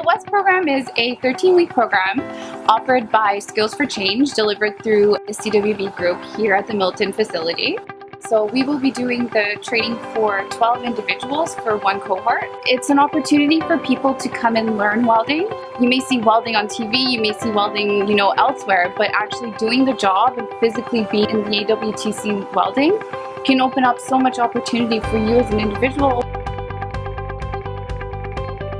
WEST program is a 13-week program offered by Skills for Change, delivered through the CWB Group here at the Milton facility. So we will be doing the training for 12 individuals for one cohort. It's an opportunity for people to come and learn welding. You may see welding on TV, you may see welding, elsewhere, but actually doing the job and physically being in the AWTC welding can open up so much opportunity for you as an individual.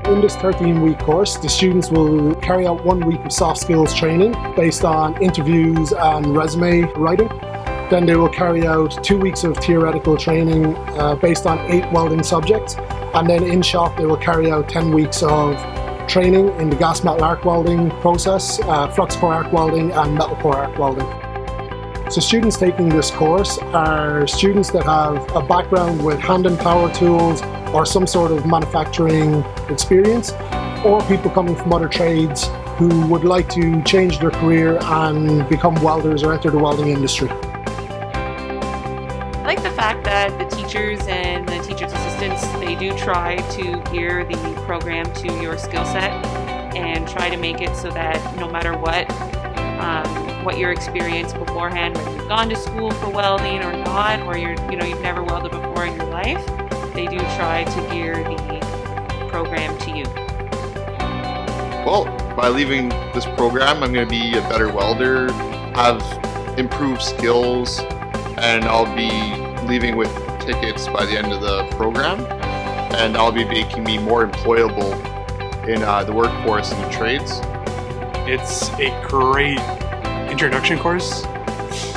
In this 13-week course, the students will carry out 1 week of soft skills training based on interviews and resume writing. Then they will carry out 2 weeks of theoretical training based on 8 welding subjects. And then in shop, they will carry out 10 weeks of training in the gas metal arc welding process, flux core arc welding and metal core arc welding. So students taking this course are students that have a background with hand and power tools or some sort of manufacturing experience, or people coming from other trades who would like to change their career and become welders or enter the welding industry. I like the fact that the teachers and the teachers' assistants, they do try to gear the program to your skill set and try to make it so that no matter what your experience beforehand, whether you've gone to school for welding or not, or you've never welded before in your life, they do try to gear the program to you. Well, by leaving this program, I'm going to be a better welder, have improved skills, and I'll be leaving with tickets by the end of the program, and I'll be making me more employable in the workforce and the trades. It's a great introduction course,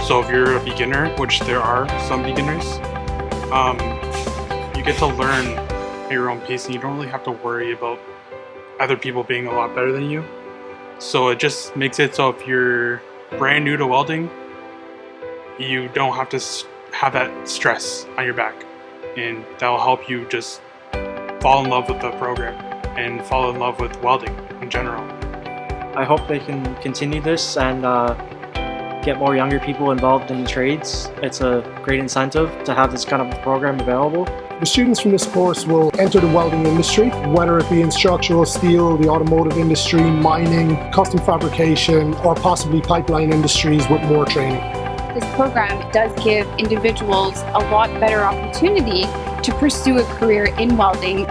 so if you're a beginner, which there are some beginners, you get to learn at your own pace and you don't really have to worry about other people being a lot better than you. So it just makes it so if you're brand new to welding, you don't have to have that stress on your back, and that'll help you just fall in love with the program and fall in love with welding in general. I hope they can continue this and get more younger people involved in the trades. It's a great incentive to have this kind of program available. The students from this course will enter the welding industry, whether it be in structural steel, the automotive industry, mining, custom fabrication, or possibly pipeline industries with more training. This program does give individuals a lot better opportunity to pursue a career in welding.